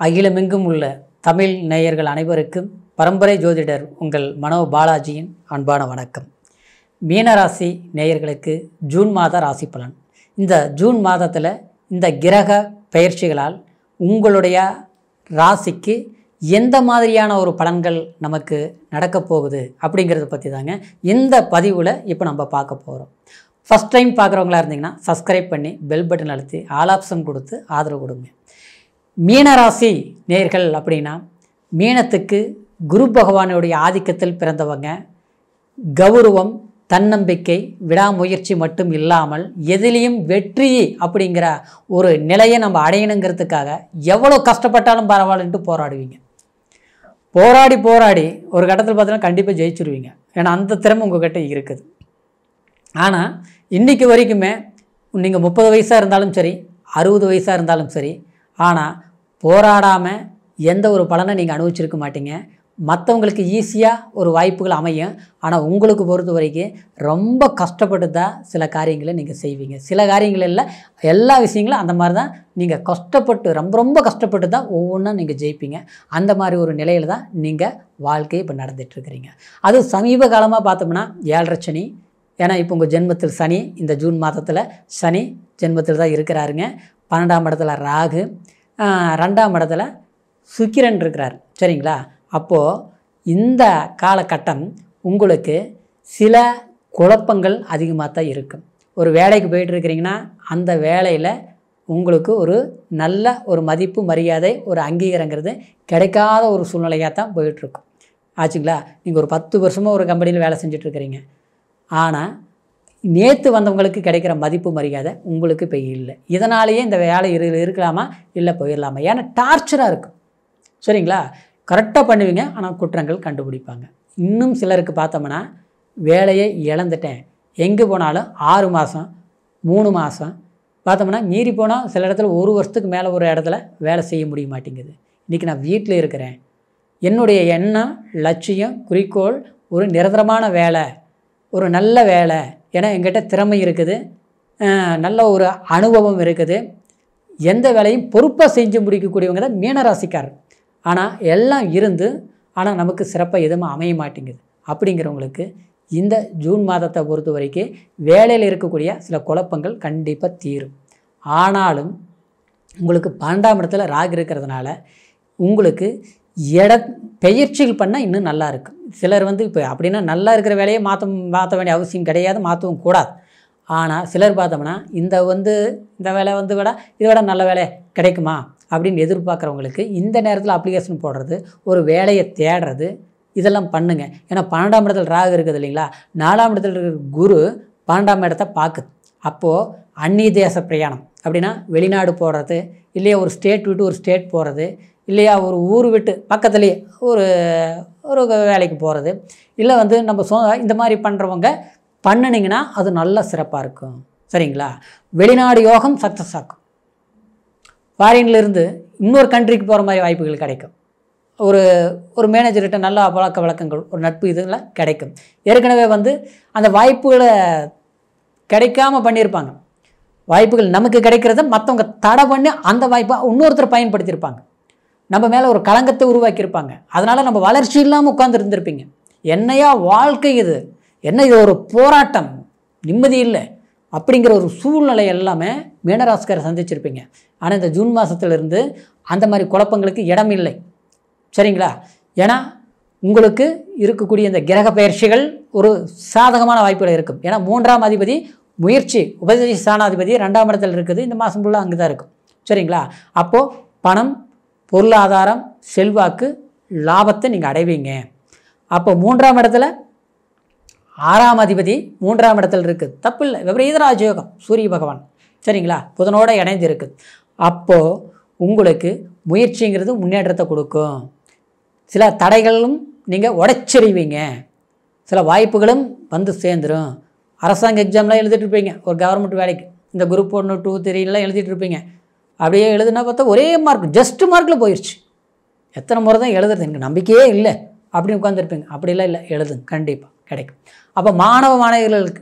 அகிலமெங்கும் உள்ள தமிழ் நேயர்கள் அனைவருக்கும் பரம்பரை ஜோதிடர் உங்கள் மனோ பாலாஜியின் அன்பான வணக்கம். மீனராசி நேயர்களுக்கு ஜூன் மாத ராசி பலன். இந்த ஜூன் மாதத்தில் இந்த கிரக பெயர்ச்சிகளால் உங்களுடைய ராசிக்கு எந்த மாதிரியான ஒரு பலன்கள் நமக்கு நடக்கப் போகுது அப்படிங்கிறத பற்றி தாங்க இந்த பதிவில் இப்போ நம்ம பார்க்க போகிறோம். ஃபஸ்ட் டைம் பார்க்குறவங்களா இருந்தீங்கன்னா சப்ஸ்கிரைப் பண்ணி பெல் பட்டன் அழுத்தி ஆல் ஆப்ஷன் கொடுத்து ஆதரவு கொடுங்க. மீனராசி நேயர்கள் அப்படின்னா மீனத்துக்கு குரு பகவானுடைய ஆதிக்கத்தில் பிறந்தவங்க. கௌரவம், தன்னம்பிக்கை, விடாமுயற்சி மட்டும் இல்லாமல் எதிலையும் வெற்றி அப்படிங்கிற ஒரு நிலையை நம்ம அடையணுங்கிறதுக்காக எவ்வளோ கஷ்டப்பட்டாலும் பரவாயில்லன்ட்டு போராடுவீங்க. போராடி ஒரு கட்டத்தில் பார்த்தீங்கன்னா கண்டிப்பாக ஜெயிச்சிருவீங்க. ஏன்னா அந்த திறமை உங்கள்கிட்ட இருக்குது. ஆனால் இன்றைக்கி வரைக்குமே நீங்கள் 30 வயசாக இருந்தாலும் சரி, 60 வயசாக இருந்தாலும் சரி, ஆனால் போராடாமல் எந்த ஒரு பலனை நீங்கள் அனுபவிச்சிருக்க மாட்டீங்க. மற்றவங்களுக்கு ஈஸியாக ஒரு வாய்ப்புகள் அமையும். ஆனால் உங்களுக்கு பொறுத்த வரைக்கும் ரொம்ப கஷ்டப்பட்டு தான் சில காரியங்களை நீங்கள் செய்வீங்க. சில காரியங்கள் இல்லை, எல்லா விஷயங்களும் அந்த மாதிரி தான். நீங்கள் கஷ்டப்பட்டு ரொம்ப கஷ்டப்பட்டு தான் ஒவ்வொன்றா நீங்கள் ஜெயிப்பீங்க. அந்த மாதிரி ஒரு நிலையில் தான் நீங்கள் வாழ்க்கையை இப்போ நடந்துகிட்ருக்கிறீங்க. அது சமீப காலமாக பார்த்தோம்னா 7.5 சனி. ஏன்னா இப்போ உங்கள் ஜென்மத்தில் சனி, இந்த ஜூன் மாதத்தில் சனி ஜென்மத்தில் தான் இருக்கிறாருங்க. 12ஆம் இடத்துல ராகு, 2ஆம் இடத்துல சுக்கிரன் இருக்கிறார். சரிங்களா? அப்போது இந்த காலகட்டம் உங்களுக்கு சில குழப்பங்கள் அதிகமாக தான் இருக்கும். ஒரு வேலைக்கு போயிட்டுருக்கிறீங்கன்னா அந்த வேலையில் உங்களுக்கு ஒரு நல்ல ஒரு மதிப்பு, மரியாதை, ஒரு அங்கீகாரங்கிறது கிடைக்காத ஒரு சூழ்நிலையாக தான் போயிட்டுருக்கும். ஆச்சுங்களா? நீங்கள் ஒரு 10 வருஷமாக ஒரு கம்பெனியில் வேலை செஞ்சிட்ருக்கிறீங்க. ஆனால் நேற்று வந்தவங்களுக்கு கிடைக்கிற மதிப்பு, மரியாதை உங்களுக்கு இப்போ இல்லை. இதனாலேயே இந்த வேலை இருக்கலாமா இல்லை போயிடலாமா? ஏன்னா டார்ச்சராக இருக்கும். சரிங்களா? கரெக்டாக பண்ணுவீங்க, ஆனால் குற்றங்கள் கண்டுபிடிப்பாங்க. இன்னும் சிலருக்கு பார்த்தோம்னா வேலையை இழந்துட்டேன், எங்கே போனாலும் 6 மாதம் 3 மாதம் பார்த்தோம்னா மீறி போனால் சில இடத்துல 1 வருஷத்துக்கு மேலே ஒரு இடத்துல வேலை செய்ய முடிய மாட்டேங்குது. இன்றைக்கி நான் வீட்டில் இருக்கிறேன், என்னுடைய எண்ணம், லட்சியம், குறிக்கோள் ஒரு நிரந்தரமான வேலை, ஒரு நல்ல வேலை. ஏன்னா எங்கிட்ட திறமை இருக்குது, நல்ல ஒரு அனுபவம் இருக்குது, எந்த வேலையும் பொறுப்பாக செஞ்சு முடிக்கக்கூடியவங்க தான் மீனராசிக்காரர். ஆனால் எல்லாம் இருந்து ஆனால் நமக்கு சிறப்பாக எதுவும் அமைய மாட்டேங்குது. அப்படிங்கிறவங்களுக்கு இந்த ஜூன் மாதத்தை பொறுத்த வரைக்கும் வேலையில் இருக்கக்கூடிய சில குழப்பங்கள் கண்டிப்பாக தீரும். ஆனாலும் உங்களுக்கு 12ஆம் இடத்துல ராகு இருக்கிறதுனால உங்களுக்கு பெயர்ச்சிகள் பண்ணால் இன்னும் நல்லா இருக்கும். சிலர் இப்போ அப்படின்னா நல்லா இருக்கிற வேலையை மாற்ற வேண்டிய அவசியம் கிடையாது, மாற்றவும் கூடாது. ஆனால் சிலர் பார்த்தோம்னா இந்த வேலை விட இதை விட நல்ல வேலை கிடைக்குமா அப்படின்னு எதிர்பார்க்குறவங்களுக்கு இந்த நேரத்தில் அப்ளிகேஷன் போடுறது, ஒரு வேலையை தேடுறது, இதெல்லாம் பண்ணுங்க. ஏன்னா 12ஆம் இடத்துல ராகு இருக்குது இல்லைங்களா? 4ஆம் இடத்துல இருக்கிற குரு 12ஆம் இடத்தை பார்க்குது. அப்போது அந்நிய தேச பிரயாணம் அப்படின்னா வெளிநாடு போகிறது, இல்லையா ஒரு ஸ்டேட் விட்டு ஒரு ஸ்டேட் போகிறது, இல்லையா ஒரு ஊர் விட்டு பக்கத்துலேயே ஒரு வேலைக்கு போகிறது, இல்லை நம்ம இந்த மாதிரி பண்ணுறவங்க பண்ணினீங்கன்னா அது நல்ல சிறப்பாக இருக்கும். சரிங்களா? வெளிநாடு யோகம் சக்ஸஸ் ஆகும். ஃபாரின்லேருந்து இன்னொரு கண்ட்ரிக்கு போகிற மாதிரி வாய்ப்புகள் கிடைக்கும். ஒரு மேனேஜர்கிட்ட நல்ல பழக்க வழக்கங்கள், ஒரு நட்பு இதெல்லாம் கிடைக்கும். ஏற்கனவே அந்த வாய்ப்புகளை கிடைக்காமல் பண்ணியிருப்பாங்க. வாய்ப்புகள் நமக்கு கிடைக்கிறத மற்றவங்க தடை பண்ணி அந்த வாய்ப்பை இன்னொருத்தர் பயன்படுத்தியிருப்பாங்க. நம்ம மேலே ஒரு களங்கத்தை உருவாக்கியிருப்பாங்க. அதனால் நம்ம வளர்ச்சி இல்லாமல் உட்கார்ந்து இருந்திருப்பீங்க. என்னையா வாழ்க்கை இது, என்ன இது ஒரு போராட்டம், நிம்மதி இல்லை அப்படிங்கிற ஒரு சூழ்நிலை எல்லாமே மீனராசிக்காரை சந்திச்சிருப்பீங்க. ஆனால் இந்த ஜூன் மாதத்துலேருந்து அந்த மாதிரி குழப்பங்களுக்கு இடம் இல்லை. சரிங்களா? ஏன்னா உங்களுக்கு இருக்கக்கூடிய இந்த கிரக பயிற்சிகள் ஒரு சாதகமான வாய்ப்புகள் இருக்கும். ஏன்னா 3ஆம் அதிபதி முயற்சி, உபதேச ஸ்தானாதிபதி 2ஆம் இடத்துல இருக்குது. இந்த மாதம் ஃபுல்லாக அங்கே தான் இருக்கும். சரிங்களா? அப்போது பணம், பொருளாதாரம், செல்வாக்கு, லாபத்தை நீங்கள் அடைவீங்க. அப்போ 3ஆம் இடத்துல 6ஆம் அதிபதி 3ஆம் இடத்துல இருக்குது. தப்பு இல்லை, விபரீத ராஜயோகம், சூரிய பகவான். சரிங்களா? புதனோடு இணைந்து இருக்குது. அப்போது உங்களுக்கு முயற்சிங்கிறது முன்னேற்றத்தை கொடுக்கும். சில தடைகளும் நீங்கள் உடைச்செறிவீங்க, சில வாய்ப்புகளும் சேர்ந்துடும். அரசாங்க எக்ஸாம்லாம் எழுதிட்டுருப்பீங்க, ஒரு கவர்மெண்ட் வேலைக்கு இந்த குரூப் 1, 2, 3 எழுதிட்டுருப்பீங்க. அப்படியே எழுதுனா பார்த்தா ஒரே மார்க், ஜஸ்ட் மார்க்கில் போயிடுச்சு. எத்தனை முறை தான் எழுதுறது, எனக்கு நம்பிக்கையே இல்லை அப்படின்னு உட்காந்துருப்பீங்க. அப்படிலாம் இல்லை, எழுதுங்க, கண்டிப்பாக கிடைக்கும். அப்போ மாணவர்களுக்கு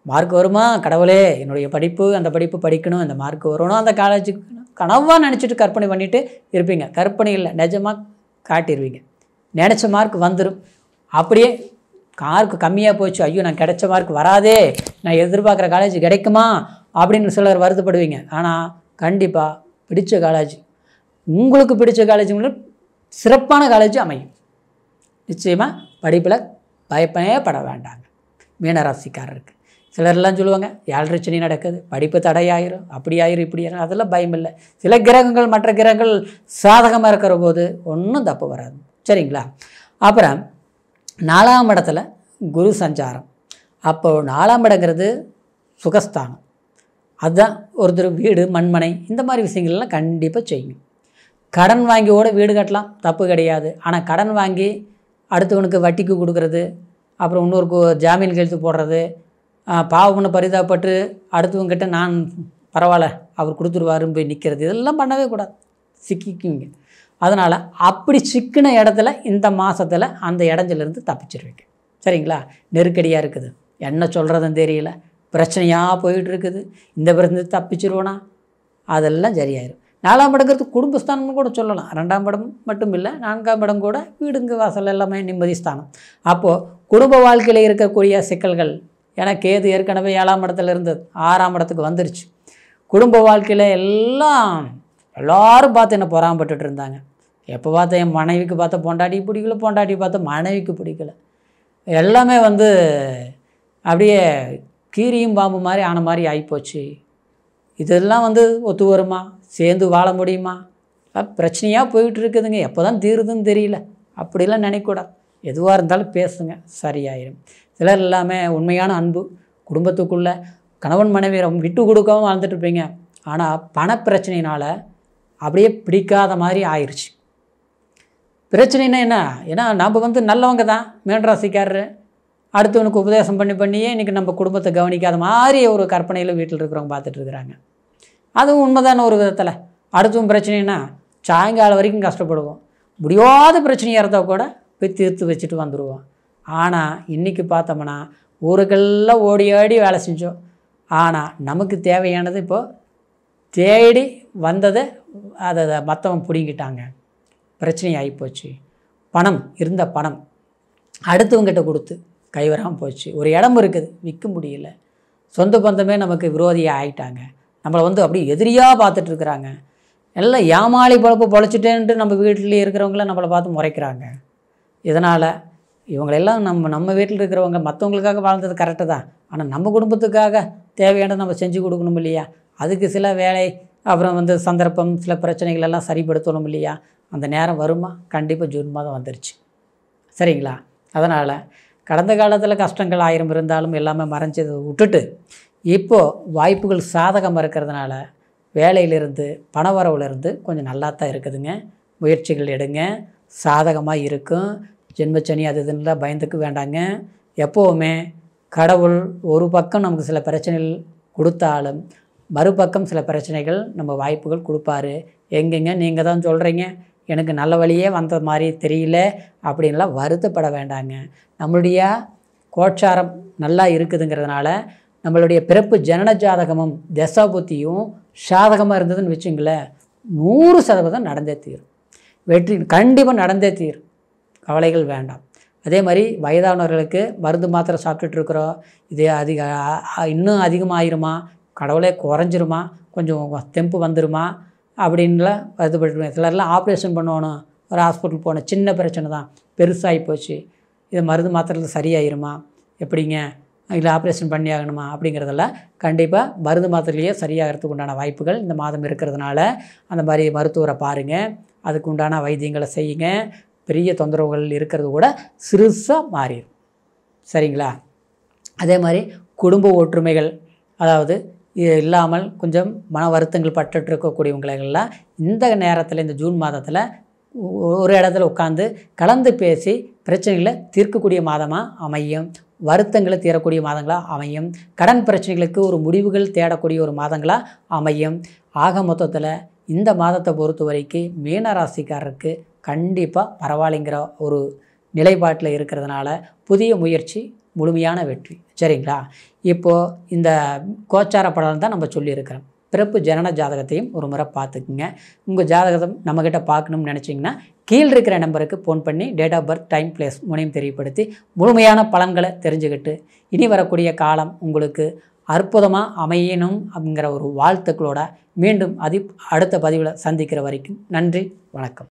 மார்க் வருமா, கடவுளே என்னுடைய படிப்பு, அந்த படிப்பு படிக்கணும், அந்த மார்க் வரணும், அந்த காலேஜுக்கு கனவாக நினச்சிட்டு கற்பனை பண்ணிவிட்டு இருப்பீங்க. கற்பனை இல்லை, நிஜமாக காட்டிடுவீங்க. நினச்ச மார்க் வந்துடும். அப்படியே மார்க் கம்மியாக போச்சு, ஐயோ நான் கிடைச்ச மார்க் வராதே, நான் எதிர்பார்க்குற காலேஜ் கிடைக்குமா அப்படின்னு சிலர் வருத்தப்படுவீங்க. ஆனால் கண்டிப்பாக பிடிச்ச காலேஜ், உங்களுக்கு பிடிச்ச காலேஜுங்களுக்கு சிறப்பான காலேஜ் அமையும். நிச்சயமாக படிப்பில் பயப்படவே பட வேண்டாங்க மீனராசிக்காரருக்கு. சிலர்லாம் சொல்லுவாங்க 7 சனி நடக்குது, படிப்பு தடையாயிரும், அப்படி ஆயிரும் இப்படி ஆயிரும். அதெல்லாம் பயம் இல்லை. சில கிரகங்கள் மற்ற கிரகங்கள் சாதகமாக இருக்கிற போது ஒன்றும் தப்பு வராது. சரிங்களா? அப்புறம் 4ஆம் இடத்துல குரு சஞ்சாரம். அப்போது 4ஆம் இடங்கிறது சுகஸ்தானம். அதுதான் ஒருத்தர் வீடு மண்மனை இந்த மாதிரி விஷயங்கள்லாம் கண்டிப்பாக செய்யும். கடன் வாங்கி கூட வீடு கட்டலாம், தப்பு கிடையாது. ஆனால் கடன் வாங்கி அடுத்தவனுக்கு வட்டிக்கு கொடுக்கறது, அப்புறம் இன்னொருக்கு ஜாமீன் கழுத்து போடுறது, பாவம்னு பரிதாபப்பட்டு அடுத்தவங்கிட்ட நான் பரவாயில்ல அவர் கொடுத்துருவாருன்னு போய் நிற்கிறது, இதெல்லாம் பண்ணவே கூடாது, சிக்கிக்குவீங்க. அதனால் அப்படி சிக்கின இடத்துல இந்த மாதத்தில் அந்த இடஞ்சிலேருந்து தப்பிச்சிருவீங்க. சரிங்களா? நெருக்கடியாக இருக்குது, என்ன சொல்கிறதுன்னு தெரியல, பிரச்சனையாக போயிட்டு இருக்குது, இந்த பிரச்சனை தப்பிச்சிருவோனா அதெல்லாம் சரியாயிடும். 4ஆம் இடங்கிறது குடும்பஸ்தானம்னு கூட சொல்லலாம். 2ஆம் இடம் மட்டும் இல்லை, 4ஆம் இடம் கூட வீடுங்க வாசல் எல்லாமே நிம்மதி ஸ்தானம். அப்போது குடும்ப வாழ்க்கையில் இருக்கக்கூடிய சிக்கல்கள், ஏன்னா கேது ஏற்கனவே 7ஆம் இடத்துல இருந்தது, 6ஆம் இடத்துக்கு வந்துருச்சு. குடும்ப வாழ்க்கையில் எல்லோரும் பார்த்து என்ன பொறாமப்பட்டுட்டு இருந்தாங்க. எப்போ பார்த்தா என் மனைவிக்கு பார்த்தா பொண்டாட்டி பிடிக்கல, பொண்டாட்டி பார்த்தா மனைவிக்கு பிடிக்கல, எல்லாமே அப்படியே கீரியும் பாம்பு மாதிரி ஆன மாதிரி ஆகிப்போச்சு. இதெல்லாம் ஒத்து வருமா, சேர்ந்து வாழ முடியுமா, பிரச்சனையாக போயிட்டு இருக்குதுங்க, எப்போ தான் தீருதுன்னு தெரியல, அப்படிலாம் நினைக்கூடாது. எதுவாக இருந்தாலும் பேசுங்க, சரியாயிடும். சிலர் எல்லாமே உண்மையான அன்பு குடும்பத்துக்குள்ளே கணவன் மனைவி விட்டு கொடுக்கவும் வாழ்ந்துட்டுருப்பீங்க. ஆனால் பணப்பிரச்சனையினால் அப்படியே பிடிக்காத மாதிரி ஆயிடுச்சு. பிரச்சனைனா என்ன? ஏன்னா நம்ம நல்லவங்க தான், மீனராசிக்காரரு, அடுத்தவனுக்கு உபதேசம் பண்ணியே இன்றைக்கி நம்ம குடும்பத்தை கவனிக்காத மாதிரி ஒரு கற்பனையில் வீட்டில் இருக்கிறவங்க பார்த்துட்ருக்குறாங்க. அதுவும் உண்மைதான ஒரு விதத்தில். அடுத்தவன் பிரச்சனைனா சாயங்காலம் வரைக்கும் கஷ்டப்படுவோம், முடியாத பிரச்சனையாக இருந்தால் கூட போய் தீர்த்து வச்சுட்டு வந்துடுவோம். ஆனால் இன்றைக்கி பார்த்தோம்னா ஊருக்கெல்லாம் ஓடி ஆடி வேலை செஞ்சோம். ஆனால் நமக்கு தேவையானது இப்போது தேடி வந்ததை அதை மற்றவன் பிடிங்கிட்டாங்க, பிரச்சனை ஆகிப்போச்சு. பணம் இருந்த பணம் அடுத்தவங்கிட்ட கொடுத்து கைவராமல் போச்சு. ஒரு இடம் இருக்குது விற்க முடியல, சொந்த பந்தமே நமக்கு விரோதியாக ஆகிட்டாங்க, நம்மளை அப்படி எதிரியாக பார்த்துட்ருக்குறாங்க. எல்லாம் ஏமாளி பொழப்பு பொழைச்சிட்டேன்ட்டு நம்ம வீட்டிலே இருக்கிறவங்கள நம்மளை பார்த்து முறைக்கிறாங்க. இதனால் இவங்களெல்லாம் நம்ம வீட்டில் இருக்கிறவங்க மற்றவங்களுக்காக வாழ்ந்தது கரெக்டு தான், ஆனால் நம்ம குடும்பத்துக்காக தேவையானது நம்ம செஞ்சு கொடுக்கணும் இல்லையா? அதுக்கு சில வேலை, அப்புறம் சந்தர்ப்பம், சில பிரச்சனைகள் எல்லாம் சரிப்படுத்தணும் இல்லையா? அந்த நேரம் வருமா? கண்டிப்பாக ஜூன் மாதம் வந்துருச்சு. சரிங்களா? அதனால் கடந்த காலத்தில் கஷ்டங்கள் 1000 இருந்தாலும் எல்லாமே மறைஞ்சதை விட்டுட்டு இப்போது வாய்ப்புகள் சாதகமாக இருக்கிறதுனால வேலையிலிருந்து பணவரவுலேருந்து கொஞ்சம் நல்லா தான் இருக்குதுங்க. முயற்சிகள் எடுங்க, சாதகமாக இருக்கும். ஜென்மச்சனி அது இதுன்னு பயந்துக்கு வேண்டாங்க. எப்போவுமே கடவுள் ஒரு பக்கம் நமக்கு சில பிரச்சனைகள் கொடுத்தாலும் மறுபக்கம் சில பிரச்சனைகள் நம்ம வாய்ப்புகள் கொடுப்பாரு. எங்கெங்க நீங்கள் தான் சொல்கிறீங்க எனக்கு நல்ல வழியே வந்த மாதிரி தெரியல அப்படின்லாம் வருத்தப்பட வேண்டாங்க. நம்மளுடைய கோட்சாரம் நல்லா இருக்குதுங்கிறதுனால நம்மளுடைய பிறப்பு ஜனன ஜாதகமும் தசாபுத்தியும் சாதகமாக இருந்ததுன்னு வச்சுங்களேன், 100% நடந்தே தீரும். வெற்றி கண்டிப்பாக நடந்தே தீரும், கவலைகள் வேண்டாம். அதே மாதிரி வயதானவர்களுக்கு மருந்து மாத்திரை சாப்பிட்டுட்ருக்குறோம், இதே இன்னும் அதிகமாகிருமா, கடவுளே குறைஞ்சிருமா, கொஞ்சம் தெம்பு வந்துடுமா அப்படின்லாம் வருத்தப்பட்டுருவேன். சிலர்லாம் ஆப்ரேஷன் பண்ணணும், ஒரு ஹாஸ்பிட்டல் போன சின்ன பிரச்சனை தான் பெருசாகி போச்சு, இது மருந்து மாத்திரையில் சரியாயிருமா, எப்படிங்க இல்லை ஆப்ரேஷன் பண்ணி ஆகணுமா அப்படிங்கிறதெல்லாம் கண்டிப்பாக மருந்து மாத்திரையிலேயே சரியாகிறதுக்கு உண்டான வாய்ப்புகள் இந்த மாதம் இருக்கிறதுனால அந்த மாதிரி மருத்துவரை பாருங்கள், அதுக்கு உண்டான வைத்தியங்களை செய்யுங்க. பெரிய தொந்தரவுகள் இருக்கிறது கூட சிறுசாக மாறிடும். சரிங்களா? அதே மாதிரி குடும்ப ஒற்றுமைகள் அதாவது இல்லாமல் கொஞ்சம் மன வருத்தங்கள் பட்டுட்டு இருக்கக்கூடியவங்களெல்லாம் இந்த நேரத்தில் இந்த ஜூன் மாதத்தில் ஒரு இடத்துல உட்காந்து கலந்து பேசி பிரச்சனைகளை தீர்க்கக்கூடிய மாதமாக அமையும். வருத்தங்களை தீரக்கூடிய மாதங்களாக அமையும். கடன் பிரச்சனைகளுக்கு ஒரு முடிவுகள் தேடக்கூடிய ஒரு மாதங்களாக அமையும். ஆக மொத்தத்தில் இந்த மாதத்தை பொறுத்த வரைக்கும் மீனராசிக்காரருக்கு கண்டிப்பாக பரவாயில்லைங்கிற ஒரு நிலைப்பாட்டில் இருக்கிறதுனால புதிய முயற்சி முழுமையான வெற்றி. சரிங்களா? இப்போது இந்த கோச்சார பலன் தான் நம்ம சொல்லியிருக்கிறோம். பிறப்பு ஜனன ஜாதகத்தையும் ஒரு முறை பார்த்துக்குங்க. உங்கள் ஜாதகம் நம்மக்கிட்ட பார்க்கணும்னு நினச்சிங்கன்னா கீழ் இருக்கிற நம்பருக்கு ஃபோன் பண்ணி date of birth, time, place மூணையும் தெரியப்படுத்தி முழுமையான பலன்களை தெரிஞ்சுக்கிட்டு இனி வரக்கூடிய காலம் உங்களுக்கு அற்புதமாக அமையணும் அப்படிங்கிற ஒரு வாழ்த்துக்களோட மீண்டும் அடுத்த பதிவில் சந்திக்கிற வரைக்கும் நன்றி, வணக்கம்.